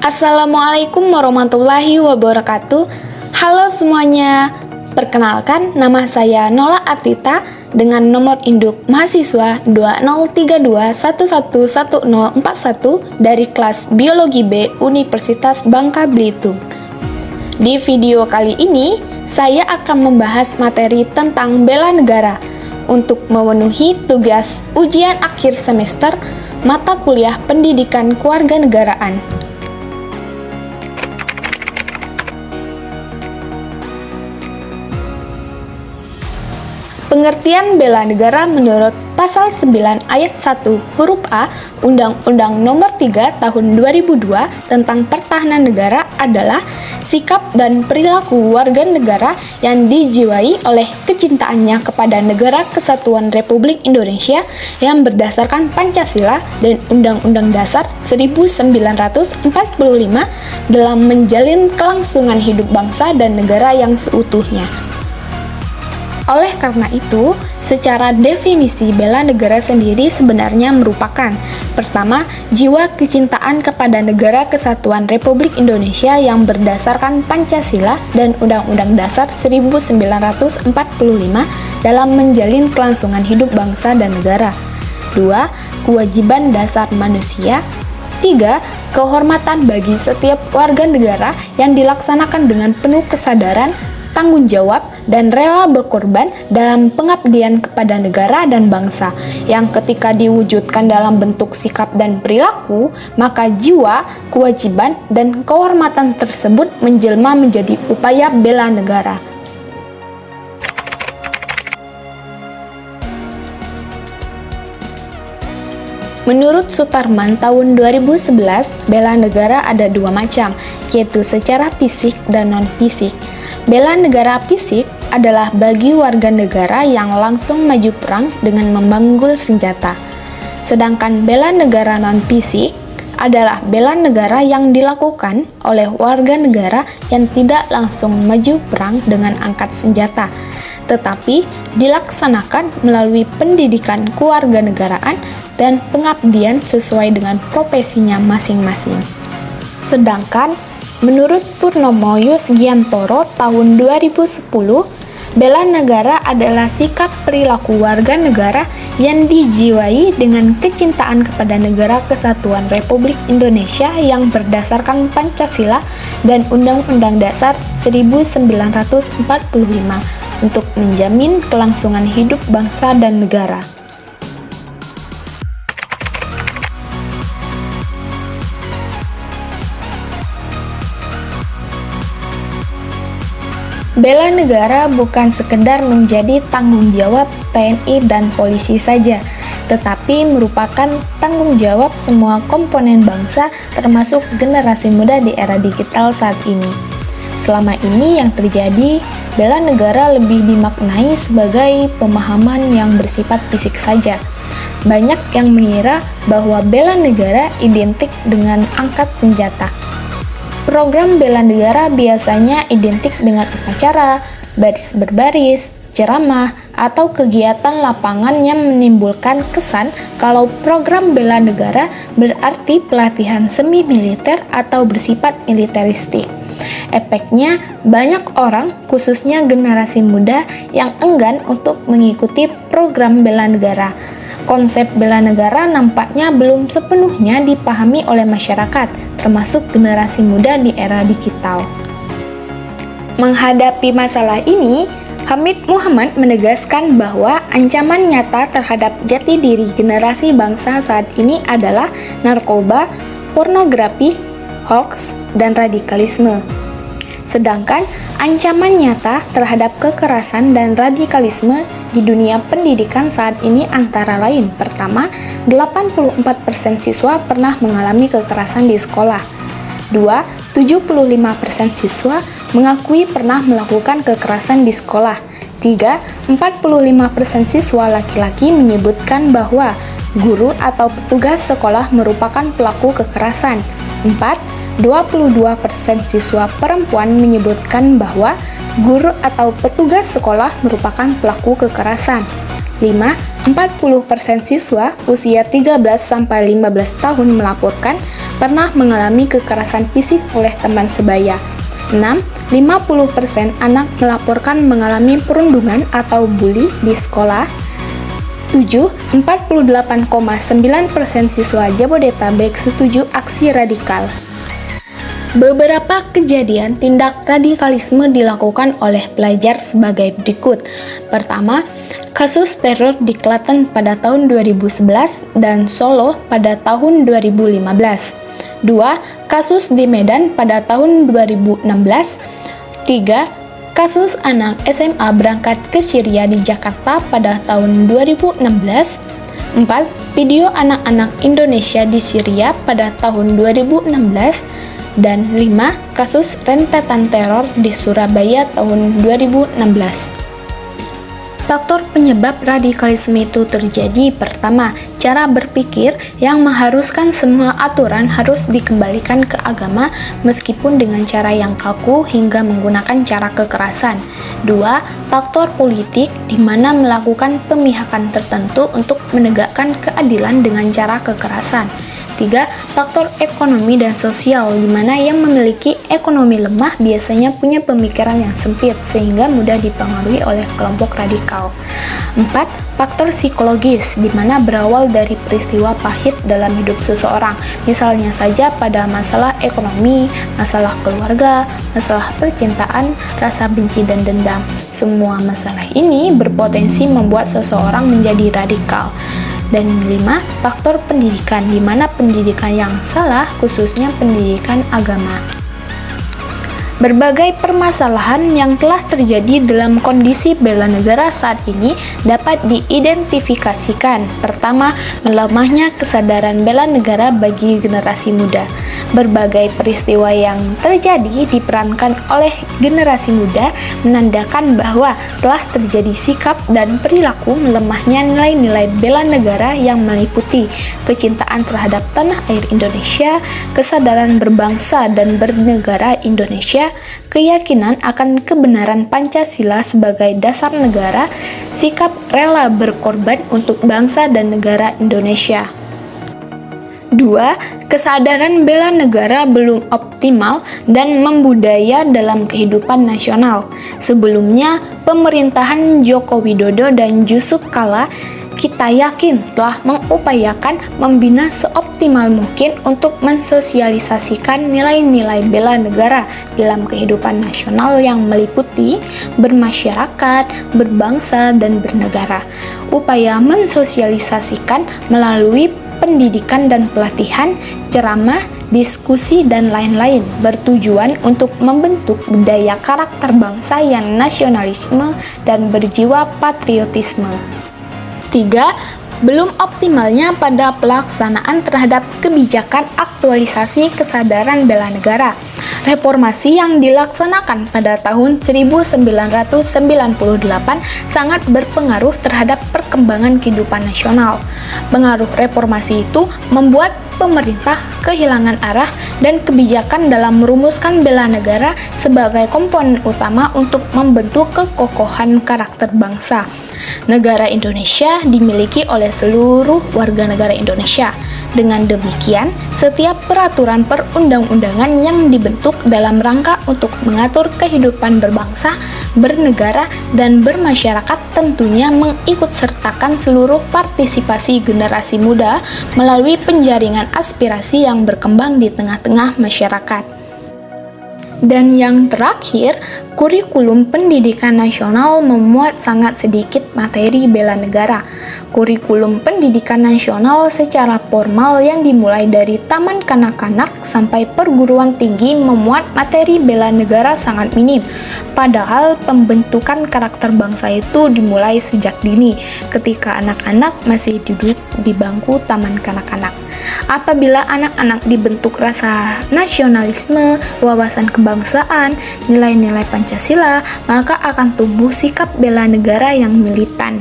Assalamualaikum warahmatullahi wabarakatuh. Halo semuanya, perkenalkan nama saya Nola Atita dengan nomor induk mahasiswa 2032111041 dari kelas Biologi B Universitas Bangka Belitung. Di video kali ini, saya akan membahas materi tentang bela negara untuk memenuhi tugas ujian akhir semester mata kuliah Pendidikan Kewarganegaraan. Pengertian bela negara menurut Pasal 9 Ayat 1 huruf A Undang-Undang Nomor 3 Tahun 2002 tentang Pertahanan Negara adalah sikap dan perilaku warga negara yang dijiwai oleh kecintaannya kepada Negara Kesatuan Republik Indonesia yang berdasarkan Pancasila dan Undang-Undang Dasar 1945 dalam menjalin kelangsungan hidup bangsa dan negara yang seutuhnya. Oleh karena itu, secara definisi bela negara sendiri sebenarnya merupakan pertama, jiwa kecintaan kepada Negara Kesatuan Republik Indonesia yang berdasarkan Pancasila dan Undang-Undang Dasar 1945 dalam menjalin kelangsungan hidup bangsa dan negara. 2. Kewajiban dasar manusia. 3. Kehormatan bagi setiap warga negara yang dilaksanakan dengan penuh kesadaran, tanggung jawab, dan rela berkorban dalam pengabdian kepada negara dan bangsa, yang ketika diwujudkan dalam bentuk sikap dan perilaku, maka jiwa, kewajiban, dan kehormatan tersebut menjelma menjadi upaya bela negara. Menurut Sutarman tahun 2011, bela negara ada dua macam, yaitu secara fisik dan non-fisik. Bela negara fisik adalah bagi warga negara yang langsung maju perang dengan memanggul senjata. Sedangkan bela negara non-fisik adalah bela negara yang dilakukan oleh warga negara yang tidak langsung maju perang dengan angkat senjata, tetapi dilaksanakan melalui pendidikan kewarganegaraan dan pengabdian sesuai dengan profesinya masing-masing. Sedangkan menurut Purnomo Yusgiantoro tahun 2010, bela negara adalah sikap perilaku warga negara yang dijiwai dengan kecintaan kepada Negara Kesatuan Republik Indonesia yang berdasarkan Pancasila dan Undang-Undang Dasar 1945 untuk menjamin kelangsungan hidup bangsa dan negara. Bela negara bukan sekedar menjadi tanggung jawab TNI dan polisi saja, tetapi merupakan tanggung jawab semua komponen bangsa termasuk generasi muda di era digital saat ini. Selama ini yang terjadi, bela negara lebih dimaknai sebagai pemahaman yang bersifat fisik saja. Banyak yang mengira bahwa bela negara identik dengan angkat senjata. Program bela negara biasanya identik dengan upacara, baris berbaris, ceramah, atau kegiatan lapangan yang menimbulkan kesan kalau program bela negara berarti pelatihan semi militer atau bersifat militeristik. Efeknya, banyak orang, khususnya generasi muda, yang enggan untuk mengikuti program bela negara. Konsep bela negara nampaknya belum sepenuhnya dipahami oleh masyarakat, termasuk generasi muda di era digital. Menghadapi masalah ini, Hamid Muhammad menegaskan bahwa ancaman nyata terhadap jati diri generasi bangsa saat ini adalah narkoba, pornografi, hoaks, dan radikalisme. Sedangkan ancaman nyata terhadap kekerasan dan radikalisme di dunia pendidikan saat ini antara lain: pertama, 84% siswa pernah mengalami kekerasan di sekolah. 2. 75% siswa mengakui pernah melakukan kekerasan di sekolah. 3. 45% siswa laki-laki menyebutkan bahwa guru atau petugas sekolah merupakan pelaku kekerasan. 4. 22% siswa perempuan menyebutkan bahwa guru atau petugas sekolah merupakan pelaku kekerasan. 5. 40% siswa usia 13-15 tahun melaporkan pernah mengalami kekerasan fisik oleh teman sebaya. 6. 50% anak melaporkan mengalami perundungan atau bully di sekolah. 7. 48,9% siswa Jabodetabek setuju aksi radikal. Beberapa kejadian tindak radikalisme dilakukan oleh pelajar sebagai berikut. Pertama, kasus teror di Klaten pada tahun 2011 dan Solo pada tahun 2015. 2. Kasus di Medan pada tahun 2016. 3. Kasus anak SMA berangkat ke Syria di Jakarta pada tahun 2016. 4. Video anak-anak Indonesia di Syria pada tahun 2016. Dan 5. Kasus rentetan teror di Surabaya tahun 2016. Faktor penyebab radikalisme itu terjadi. Pertama, cara berpikir yang mengharuskan semua aturan harus dikembalikan ke agama meskipun dengan cara yang kaku hingga menggunakan cara kekerasan. 2. Faktor politik di mana melakukan pemihakan tertentu untuk menegakkan keadilan dengan cara kekerasan. 3. Faktor ekonomi dan sosial di mana yang memiliki ekonomi lemah biasanya punya pemikiran yang sempit sehingga mudah dipengaruhi oleh kelompok radikal. 4. Faktor psikologis di mana berawal dari peristiwa pahit dalam hidup seseorang, misalnya saja pada masalah ekonomi, masalah keluarga, masalah percintaan, rasa benci dan dendam. Semua masalah ini berpotensi membuat seseorang menjadi radikal. Dan 5. Faktor pendidikan, di mana pendidikan yang salah, khususnya pendidikan agama. Berbagai permasalahan yang telah terjadi dalam kondisi bela negara saat ini dapat diidentifikasikan. Pertama, melemahnya kesadaran bela negara bagi generasi muda. Berbagai peristiwa yang terjadi diperankan oleh generasi muda menandakan bahwa telah terjadi sikap dan perilaku melemahnya nilai-nilai bela negara yang meliputi kecintaan terhadap tanah air Indonesia, kesadaran berbangsa dan bernegara Indonesia, keyakinan akan kebenaran Pancasila sebagai dasar negara, sikap rela berkorban untuk bangsa dan negara Indonesia. 2. Kesadaran bela negara belum optimal dan membudaya dalam kehidupan nasional. Sebelumnya, pemerintahan Joko Widodo dan Yusuf Kala kita yakin telah mengupayakan membina seoptimal mungkin untuk mensosialisasikan nilai-nilai bela negara dalam kehidupan nasional yang meliputi bermasyarakat, berbangsa, dan bernegara. Upaya mensosialisasikan melalui pendidikan dan pelatihan, ceramah, diskusi, dan lain-lain bertujuan untuk membentuk budaya karakter bangsa yang nasionalisme dan berjiwa patriotisme. 3. Belum optimalnya pada pelaksanaan terhadap kebijakan aktualisasi kesadaran bela negara. Reformasi yang dilaksanakan pada tahun 1998 sangat berpengaruh terhadap perkembangan kehidupan nasional. Pengaruh reformasi itu membuat pemerintah kehilangan arah dan kebijakan dalam merumuskan bela negara sebagai komponen utama untuk membentuk kekokohan karakter bangsa. Negara Indonesia dimiliki oleh seluruh warga negara Indonesia. Dengan demikian, setiap peraturan perundang-undangan yang dibentuk dalam rangka untuk mengatur kehidupan berbangsa, bernegara, dan bermasyarakat tentunya mengikutsertakan seluruh partisipasi generasi muda melalui penjaringan aspirasi yang berkembang di tengah-tengah masyarakat. Dan yang terakhir, kurikulum pendidikan nasional memuat sangat sedikit materi bela negara. Kurikulum pendidikan nasional secara formal yang dimulai dari taman kanak-kanak sampai perguruan tinggi memuat materi bela negara sangat minim. Padahal pembentukan karakter bangsa itu dimulai sejak dini, ketika anak-anak masih duduk di bangku taman kanak-kanak. Apabila anak-anak dibentuk rasa nasionalisme, wawasan kebangsaan, nilai-nilai Pancasila, maka akan tumbuh sikap bela negara yang militan.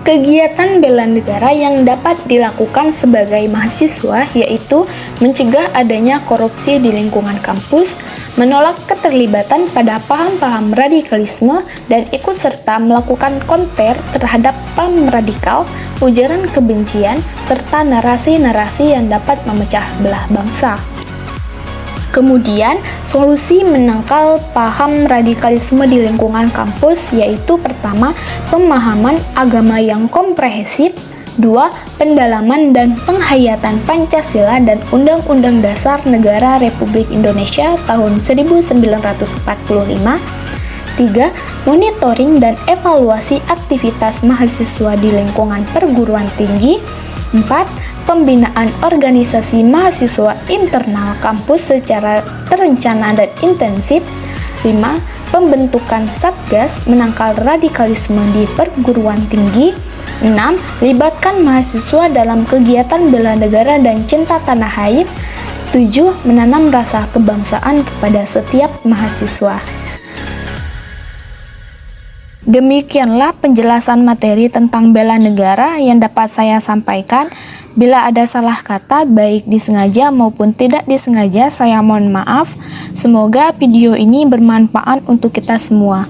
Kegiatan bela negara yang dapat dilakukan sebagai mahasiswa yaitu mencegah adanya korupsi di lingkungan kampus, menolak keterlibatan pada paham-paham radikalisme, dan ikut serta melakukan konter terhadap paham radikal, ujaran kebencian, serta narasi-narasi yang dapat memecah belah bangsa. Kemudian, solusi menangkal paham radikalisme di lingkungan kampus yaitu pertama, pemahaman agama yang komprehensif, 2. Pendalaman dan penghayatan Pancasila dan Undang-Undang Dasar Negara Republik Indonesia tahun 1945, 3. Monitoring dan evaluasi aktivitas mahasiswa di lingkungan perguruan tinggi, 4. Pembinaan organisasi mahasiswa internal kampus secara terencana dan intensif. 5. Pembentukan Satgas menangkal radikalisme di perguruan tinggi. 6. Libatkan mahasiswa dalam kegiatan bela negara dan cinta tanah air. 7. Menanam rasa kebangsaan kepada setiap mahasiswa. Demikianlah penjelasan materi tentang bela negara yang dapat saya sampaikan. Bila ada salah kata, baik disengaja maupun tidak disengaja, saya mohon maaf. Semoga video ini bermanfaat untuk kita semua.